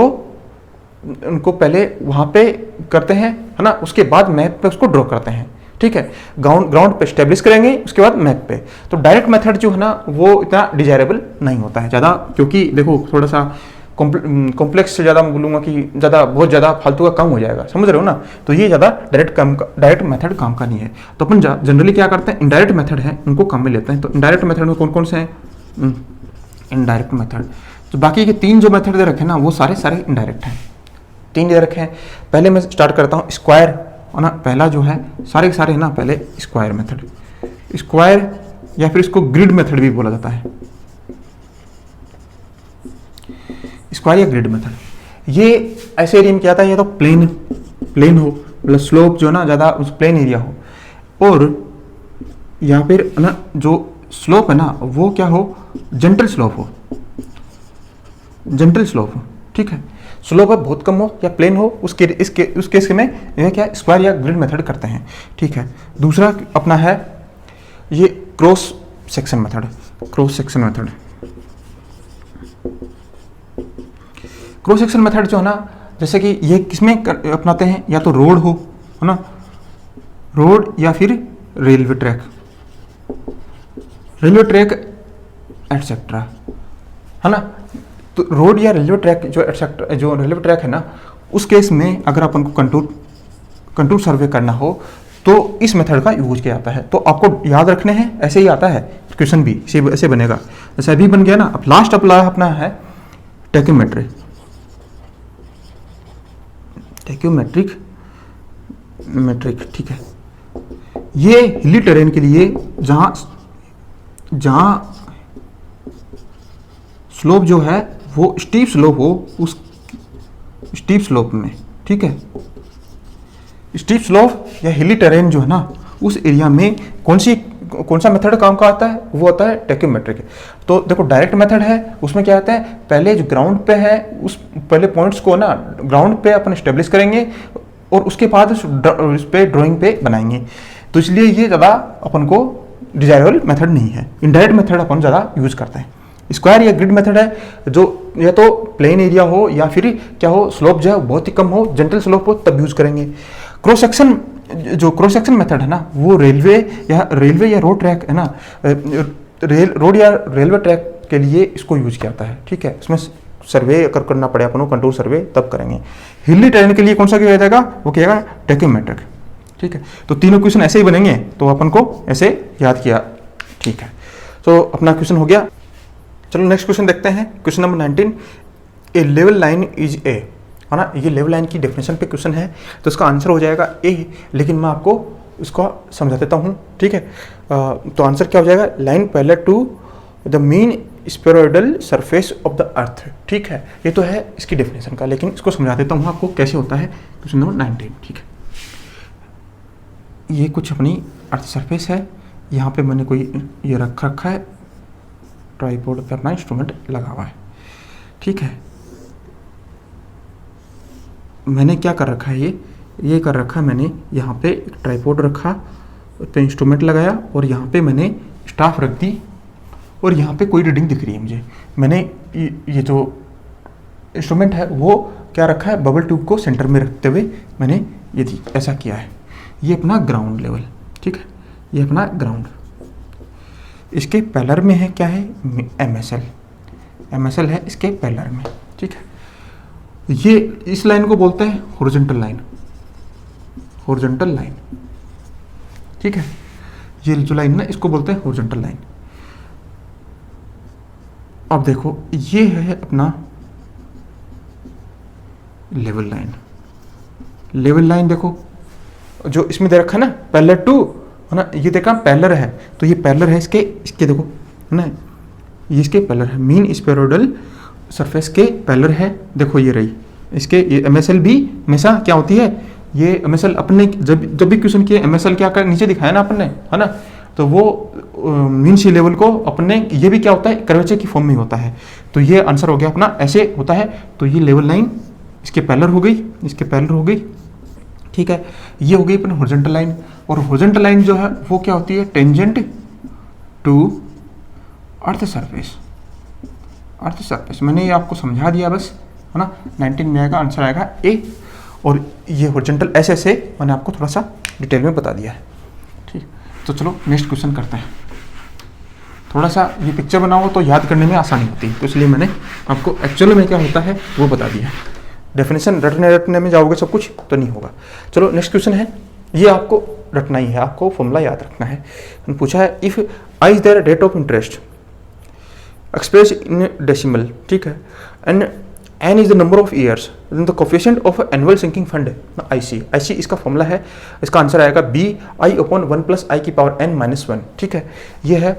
Speaker 2: उनको पहले वहां पे करते हैं है ना, उसके बाद मैप पे उसको ड्रॉ करते हैं, ठीक है। ग्राउंड पे स्टेब्लिश करेंगे, उसके बाद मैप पे। तो डायरेक्ट मेथड जो है ना वो इतना डिजायरेबल नहीं होता है ज़्यादा, क्योंकि देखो थोड़ा सा कॉम्प्लेक्स से ज़्यादा बोलूँगा कि ज़्यादा बहुत ज़्यादा फालतू का काम हो जाएगा, समझ रहे हो ना। तो ये ज़्यादा डायरेक्ट मेथड काम का नहीं है। तो अपन जनरली क्या करते हैं, इनडायरेक्ट मेथड है उनको काम में लेते हैं। तो इनडायरेक्ट मेथड में कौन कौन से हैं, इनडायरेक्ट मेथड। तो बाकी के 3 जो मेथड दे रखे हैं ना, वो सारे इनडायरेक्ट हैं। 3 दे रखे हैं। पहले मैं स्टार्ट करता हूँ स्क्वायर है ना, पहला जो है सारे के सारे है ना, पहले स्क्वायर मेथड। स्क्वायर या फिर इसको ग्रिड मेथड भी बोला जाता है, स्क्वायर या ग्रिड मेथड। ये ऐसे एरिया में क्या आता है, ये तो प्लेन हो, मतलब स्लोप जो है ना ज़्यादा उस प्लेन एरिया हो, और या फिर ना जो स्लोप है ना वो क्या हो, जेंटल स्लोप हो, ठीक है। स्लोप है बहुत कम हो या प्लेन हो, उस केस में यह क्या स्क्वायर या ग्रिड मेथड करते हैं, ठीक है। दूसरा अपना है ये cross section method. Cross section method जो है ना, जैसे कि ये किसमें अपनाते हैं, या तो रोड हो है ना, रोड या फिर रेलवे ट्रैक एटसेट्रा है ना। तो रोड या रेलवे ट्रैक जो रेलवे ट्रैक है ना, उस केस में अगर अपन को कंटूर सर्वे करना हो तो इस मेथड का यूज किया जाता है। तो आपको याद रखने हैं, ऐसे ही आता है क्वेश्चन भी ऐसे बनेगा, जैसे अभी बन गया ना। अब लास्ट अपना है टेक्योमेट्रिक, ठीक है। ये हिली टेरेन के लिए जहां स्लोप जो है वो स्टीप स्लोप हो, उस स्टीप स्लोप में, ठीक है। स्टीप स्लोप या हिली टेरेन जो है ना, उस एरिया में कौन सा मेथड काम का आता है, वो आता है टेक्योमेट्रिक। तो देखो डायरेक्ट मेथड है, उसमें क्या आता है, पहले जो ग्राउंड पे है उस पहले पॉइंट्स को ना ग्राउंड पे अपन स्टेब्लिश करेंगे और उसके बाद उस पे ड्राइंग पे बनाएंगे। तो इसलिए ये ज़्यादा अपन को डिजायरेबल मेथड नहीं है। इनडायरेक्ट मेथड अपन ज़्यादा यूज करते हैं। स्क्वायर या ग्रिड मेथड है जो या तो प्लेन एरिया हो या फिर क्या हो, स्लोप जो है बहुत ही कम हो, जेंटल स्लोप हो, तब यूज करेंगे। क्रॉस सेक्शन, जो क्रॉस सेक्शन मेथड है ना, वो रेलवे या रोड ट्रैक है ना, रोड या रेलवे ट्रैक के लिए इसको यूज किया जाता है। ठीक है, इसमें सर्वे अगर करना पड़े अपन को, कंट्रोल सर्वे, तब करेंगे। हिली टेरेन के लिए कौन सा किया जाएगा, वो कहेगा टैक्योमेट्रिक। ठीक है, तो तीनों क्वेश्चन ऐसे ही बनेंगे, तो अपन को ऐसे याद किया। ठीक है, तो अपना क्वेश्चन हो गया। चलो नेक्स्ट क्वेश्चन देखते हैं, question number 19। A level line is a, है ना, ये लेवल लाइन की डेफिनेशन पे क्वेश्चन है, तो इसका आंसर हो जाएगा ए, लेकिन मैं आपको इसको समझा देता हूँ। ठीक है, तो आंसर क्या हो जाएगा, line parallel to the mean spheroidal surface of the earth. ठीक है, ये तो है इसकी डेफिनेशन का, लेकिन इसको समझा देता हूँ आपको कैसे होता है क्वेश्चन नंबर 19। ठीक है, ये कुछ अपनी अर्थ सरफेस है, यहाँ पे मैंने कोई ये रखा है, ट्राइपॉड पे अपना इंस्ट्रूमेंट लगा हुआ है। ठीक है, मैंने क्या कर रखा है, ये कर रखा है मैंने, यहाँ पे एक ट्राइपॉड रखा, उस पर इंस्ट्रूमेंट लगाया और यहाँ पे मैंने स्टाफ रख दी, और यहाँ पे कोई रीडिंग दिख रही है मुझे। मैंने ये जो इंस्ट्रूमेंट है वो क्या रखा है, बबल ट्यूब को सेंटर में रखते हुए मैंने ये ऐसा किया है। ये अपना ग्राउंड लेवल, ठीक है, ये अपना ग्राउंड, इसके पैरेलल में है क्या है, MSL है इसके पैरेलल में। ठीक है, ये इस लाइन को बोलते हैं हॉरिजॉन्टल लाइन। ठीक है, ये जो लाइन ना, इसको बोलते हैं हॉरिजॉन्टल लाइन। अब देखो, ये है अपना लेवल लाइन। देखो जो इसमें दे रखा है ना, पैरेलल टू, है ना, ये देखा पैरेलल है, तो ये पैरेलल है इसके देखो, है ना, ये इसके पैरेलल है, मीन स्फेरॉइडल सरफेस के पैरेलल है। देखो ये रही इसके, ये MSL भी हमेशा क्या होती है, ये MSL अपने जब भी क्वेश्चन किए MSL क्या कर नीचे दिखाया ना अपन ने, है ना, तो वो मीन सी लेवल को अपने, ये भी क्या होता है, कर्वेचर की फॉर्म में होता है। तो ये आंसर हो गया अपना, ऐसे होता है। तो ये लेवल लाइन इसके पैरेलल हो गई, इसके पैरेलल हो गई। ठीक है, ये हो गई अपनी हॉरिजॉन्टल लाइन। और हॉरिजॉन्टल लाइन जो है वो क्या होती है, टेंजेंट टू अर्थ सरफेस। मैंने ये आपको समझा दिया बस, है ना। 19 में आएगा, आंसर आएगा ए। और ये हॉरिजॉन्टल ऐसे मैंने आपको थोड़ा सा डिटेल में बता दिया है। ठीक, तो चलो नेक्स्ट क्वेश्चन करते हैं। थोड़ा सा ये पिक्चर बना हो तो याद करने में आसानी होती है, तो इसलिए मैंने आपको एक्चुअल में क्या होता है वो बता दिया है। डेफिनेशन रटने में जाओगे सब कुछ तो नहीं होगा। चलो नेक्स्ट क्वेश्चन है, ये आपको रटना ही है, आपको फॉर्मूला याद रखना है। पूछा है, if I is there rate of interest express in decimal, ठीक है, and n is the number of years, the coefficient of annual sinking fund IC इसका फॉर्मूला है। इसका आंसर आएगा BI/1 + I की पावर n-1। ठीक है, ये है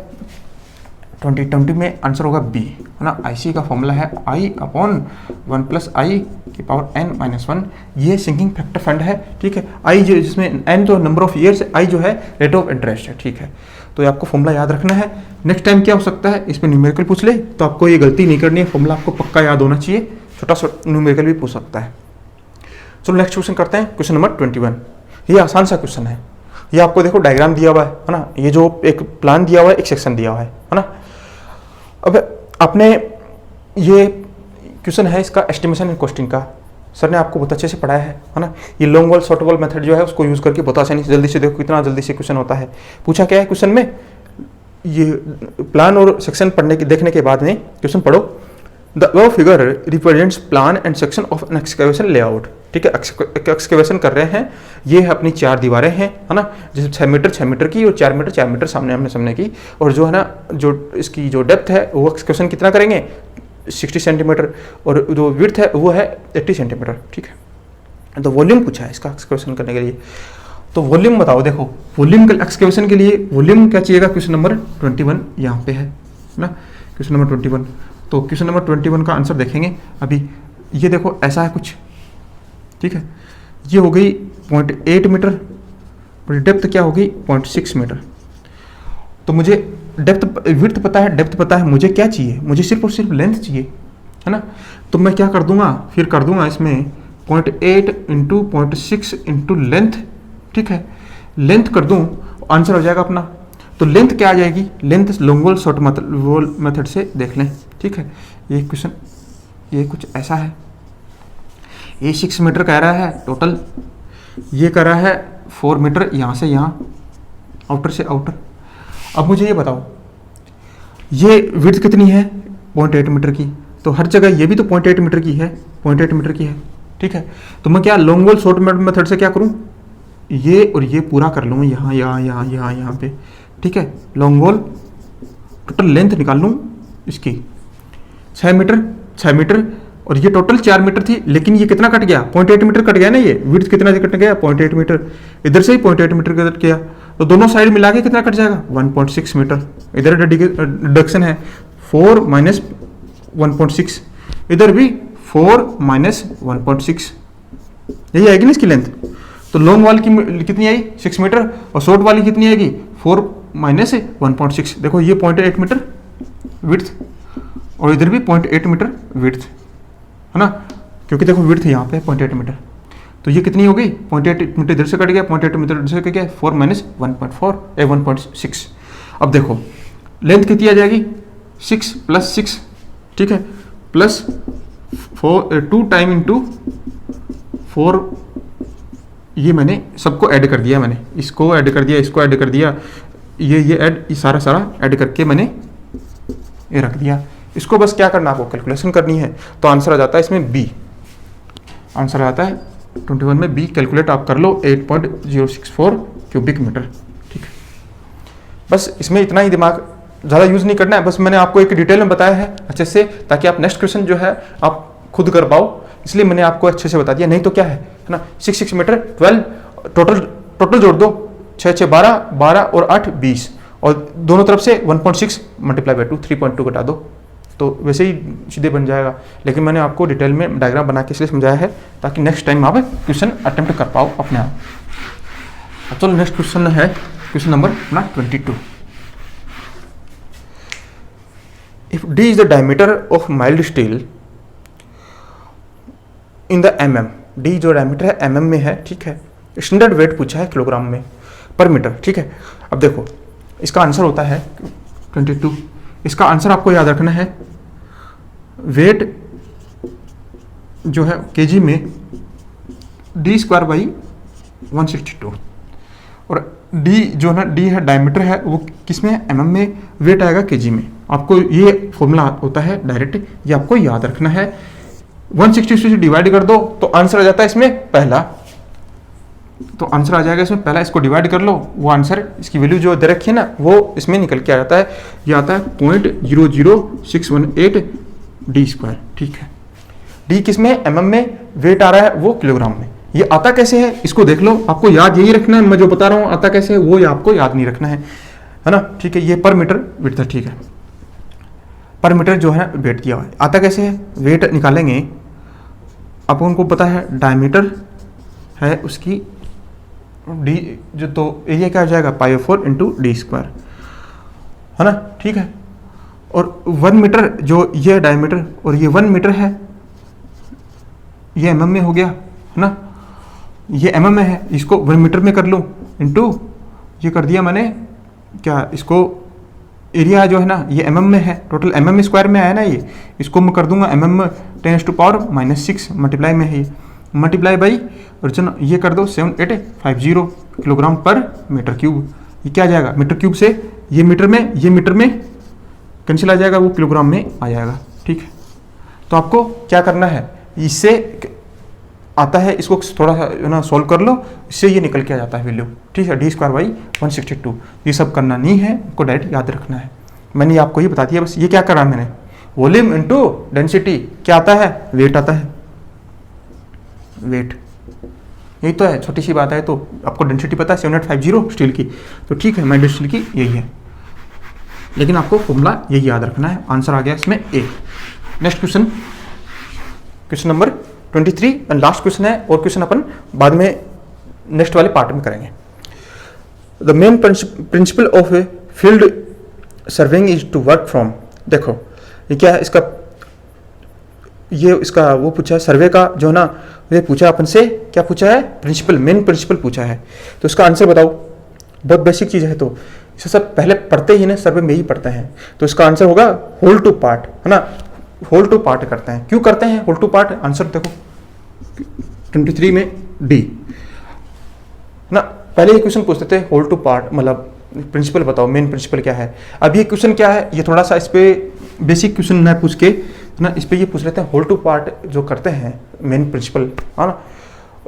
Speaker 2: 2020 में आंसर होगा B, है ना। IC का फॉर्मूला है I/1 + I की पावर n-1। ये सिंकिंग फैक्टर फंड है। ठीक है, I जो जिसमें n तो नंबर ऑफ ईयर्स, I जो है रेट ऑफ इंटरेस्ट है। ठीक है, तो ये आपको फॉर्मूला याद रखना है। नेक्स्ट टाइम क्या हो सकता है, इसमें न्यूमेरिकल पूछ ले तो आपको ये गलती नहीं करनी है, फॉर्मूला आपको पक्का याद होना चाहिए। छोटा सा न्यूमेरिकल भी पूछ सकता है। चलो नेक्स्ट क्वेश्चन करते हैं, क्वेश्चन नंबर 21। ये आसान सा क्वेश्चन है। ये आपको देखो डायग्राम दिया हुआ है ना, ये जो एक प्लान दिया हुआ है, एक सेक्शन दिया हुआ है ना। अब आपने ये क्वेश्चन है, इसका एस्टिमेशन एंड कॉस्टिंग का सर ने आपको बहुत अच्छे से पढ़ाया है ना। ये long wall short wall method जो है उसको यूज करके बहुत आसानी से जल्दी से, देखो कितना जल्दी से क्वेश्चन होता है। पूछा क्या है क्वेश्चन में, ये प्लान और सेक्शन पढ़ने के देखने के बाद में क्वेश्चन पढ़ो। The above figure represents plan and section of an excavation layout. ठीक है, एक्सकेवेशन कर रहे हैं, ये है अपनी 4 दीवारें हैं, है ना, जैसे 6 मीटर की और 4 मीटर सामने की। और जो है ना, जो इसकी जो डेप्थ है वो एक्सकेवेशन कितना करेंगे, 60 सेंटीमीटर, और जो विड्थ है वो है 80 सेंटीमीटर। ठीक है, तो वॉल्यूम पूछा है इसका एक्सकेवेशन करने के लिए। तो वॉल्यूम बताओ, देखो वॉल्यूम एक्सकेवेशन के लिए वॉल्यूम क्या चाहिएगा, क्वेश्चन नंबर 21 यहाँ पे है ना, क्वेश्चन नंबर 21। तो क्वेश्चन नंबर 21 का आंसर देखेंगे अभी। ये देखो ऐसा है कुछ, ठीक है, ये हो गई 0.8 मीटर और डेप्थ क्या हो गई 0.6 मीटर। तो मुझे डेप्थ विड्थ पता है, डेप्थ पता है, मुझे क्या चाहिए, मुझे सिर्फ और सिर्फ लेंथ चाहिए, है ना। तो मैं क्या कर दूंगा, फिर कर दूंगा इसमें 0.8 × 0.6 × लेंथ। ठीक है, लेंथ कर दूं, आंसर हो जाएगा अपना तो लेंथ क्या आ जाएगी, length long wall short wall method से देख लें, ठीक है। ये क्वेश्चन ये कुछ ऐसा है, ये 6 मीटर कह रहा है टोटल, ये कह रहा है 4 मीटर यहाँ से यहाँ, आउटर से आउटर। अब मुझे ये बताओ ये विड्थ कितनी है 0.8 मीटर की, तो हर जगह ये भी तो 0.8 मीटर की है, 0.8 मीटर की है, ठीक है। तो मैं क्या लॉन्ग वॉल शॉर्ट मेथड से क्या करूँ, ये और ये पूरा कर लूँ यहाँ यहाँ यहाँ यहाँ यहाँ पे, ठीक है। लॉन्ग वॉल टोटल लेंथ निकाल लूँ इसकी 6 मीटर 6 मीटर, और ये टोटल 4 मीटर थी, लेकिन ये कितना कट गया 0.8 मीटर कट गया ना, ये विड्थ कितना कट गया 0.8 मीटर, इधर से ही 0.8 मीटर कट गया, तो दोनों साइड मिला के कितना कट जाएगा 1.6 मीटर। इधर डिडक्शन है 4 माइनस 1.6, इधर भी 4 माइनस 1.6, यही आएगी ना इसकी लेंथ। तो लॉन्ग वाली की कितनी आई 6 मीटर, और शॉर्ट वाली कितनी आएगी 4 माइनस 1.6। देखो ये 0.8 मीटर विड्थ, और इधर भी 0.8 मीटर विड्थ है ना, क्योंकि देखो विड्थ यहाँ पे 0.8 मीटर, तो ये कितनी हो गई 0.8 मीटर इधर से कट गया, 0.8 मीटर इधर से कट गया, 4 माइनस 1.6। अब देखो लेंथ कितनी आ जाएगी 6 प्लस 6, ठीक है, प्लस 2 टाइम इंटू 4, ये मैंने सबको ऐड कर दिया, मैंने इसको ऐड कर दिया, इसको ऐड कर दिया, ये ऐड, ये सारा ऐड करके मैंने ये रख दिया। इसको बस क्या करना, आपको कैलकुलेशन करनी है, तो आंसर आ जाता है इसमें बी, आंसर आता है 21 में बी, कैलकुलेट आप कर लो 8.064 क्यूबिक मीटर, ठीक है। बस इसमें इतना ही दिमाग ज़्यादा यूज़ नहीं करना है, बस मैंने आपको एक डिटेल में बताया है अच्छे से, ताकि आप नेक्स्ट क्वेश्चन जो है आप खुद कर पाओ, इसलिए मैंने आपको अच्छे से बता दिया। नहीं तो क्या है ना, 6 मीटर 12, टोटल जोड़ दो, 6 6 12 12 और 8 20, और दोनों तरफ से 1.6 मल्टीप्लाई बाई 2 3.2 घटा दो, तो वैसे ही सीधे बन जाएगा। लेकिन मैंने आपको डिटेल में डायग्राम बना के इसलिए समझाया है ताकि नेक्स्ट टाइम आप क्वेश्चन अटेम्प्ट कर पाओ अपने आप। अब चलो नेक्स्ट क्वेश्चन है क्वेश्चन नंबर अपना 22। If D is the diameter of mild steel in the mm, D जो डायमीटर है mm में है, ठीक है। स्टैंडर्ड वेट पूछा है किलोग्राम में पर मीटर, ठीक है। अब देखो इसका आंसर होता है 22, इसका आंसर आपको याद रखना है, वेट जो है केजी में d² बाई 162, और डी जो है डी है डायमीटर है वो किस में है mm में, वेट आएगा केजी में। आपको ये फॉर्मूला होता है डायरेक्ट, ये आपको याद रखना है। 162 से डिवाइड कर दो तो आंसर आ जाता है इसमें पहला, तो आंसर आ जाएगा इसमें पहला, इसको डिवाइड कर लो, वो आंसर इसकी वैल्यू जो दे रखी है ना वो इसमें निकल के आ जाता है, ये आता है 0.00618 d², ठीक है। डी किस में mm में, वेट आ रहा है वो किलोग्राम में। ये आता कैसे है इसको देख लो, आपको याद यही रखना है, मैं जो बता रहा हूँ आता कैसे है वो आपको याद नहीं रखना है ना, ठीक है। ये पर मीटर वेट था, ठीक है, पर मीटर जो है वेट दिया हुआ है। आता कैसे है, वेट निकालेंगे, आपको उनको पता है डायमीटर है उसकी डी जो, तो एरिया क्या हो जाएगा π/4 इंटू d² है ना, ठीक है। और 1 मीटर जो ये डायमीटर और ये 1 मीटर है, ये mm में हो गया है ना, ये mm में है, इसको 1 मीटर में कर लो इंटू ये कर दिया मैंने क्या, इसको एरिया जो है ना ये mm में है, टोटल mm² में आया ना, ये इसको मैं कर दूंगा mm 10⁻⁻⁶ मल्टीप्लाई में है, मल्टीप्लाई बाई और ये कर दो 7850 किलोग्राम पर मीटर क्यूब। ये क्या आ जाएगा मीटर क्यूब से, ये मीटर में कैंसिल आ जाएगा, वो किलोग्राम में आ जाएगा, ठीक है। तो आपको क्या करना है, इससे आता है इसको थोड़ा सा ना सॉल्व कर लो, इससे ये निकल के आ जाता है वैल्यू, ठीक है, d² बाई 162। ये सब करना नहीं है, आपको डायरेक्ट याद रखना है, मैंने आपको ये बता दिया बस। ये क्या करा मैंने, वॉल्यूम इनटू डेंसिटी, क्या आता है वेट आता है, वेट यही तो है, छोटी सी बात है। तो आपको डेंसिटी पता है 7850 स्टील की, तो ठीक है माइल्ड स्टील की यही है, लेकिन आपको फॉर्मूला यही याद रखना है। आंसर आ गया इसमें A. Next question, question number 23 and last question है, और क्वेश्चन अपन बाद में नेक्स्ट वाले पार्ट में करेंगे। The main principle of a field surveying is to work from, देखो ये क्या है इसका, ये इसका वो पूछा है सर्वे का जो ना, ये पूछा अपन से, क्या पूछा है प्रिंसिपल, मेन प्रिंसिपल पूछा है, तो इसका आंसर बताओ। बहुत बेसिक चीज़ है, तो इसे सब पहले पढ़ते ही ना सर्वे में ही पढ़ते हैं। तो इसका आंसर होगा होल टू पार्ट, है ना, होल टू पार्ट करते हैं। क्यों करते हैं होल टू पार्ट? आंसर देखो 23 में डी ना। पहले ये क्वेश्चन पूछते थे होल टू पार्ट मतलब प्रिंसिपल बताओ, मेन प्रिंसिपल क्या है। अब ये क्वेश्चन क्या है, ये थोड़ा सा इस पे बेसिक क्वेश्चन ना पूछ के ना, इस पे ये पूछ लेते हैं होल टू पार्ट जो करते हैं मेन प्रिंसिपल, है ना,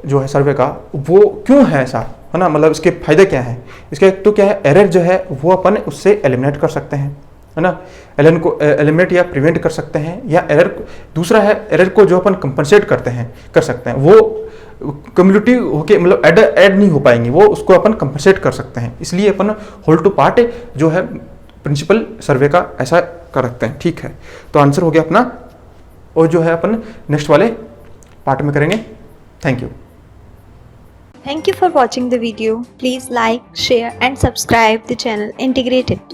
Speaker 2: जो है सर्वे का, वो क्यों है ऐसा, है ना, मतलब इसके फायदे क्या है। इसका एक तो क्या है, एरर जो है वो अपन उससे एलिमिनेट कर सकते हैं, है ना, एरर को एलिमिनेट या प्रिवेंट कर सकते हैं, या एरर दूसरा है एरर को जो अपन कंपनसेट करते हैं कर सकते हैं, वो कम्युनिटिव होके मतलब ऐड नहीं हो पाएंगे, वो उसको अपन कंपनसेट कर सकते हैं। इसलिए अपन होल टू पार्ट जो है प्रिंसिपल सर्वे का ऐसा कर रखते हैं। ठीक है, तो आंसर हो गया अपना, और जो है अपन नेक्स्ट वाले पार्ट में करेंगे। Thank you.
Speaker 3: Thank you for watching the video. Please like, share and subscribe the channel Integrated.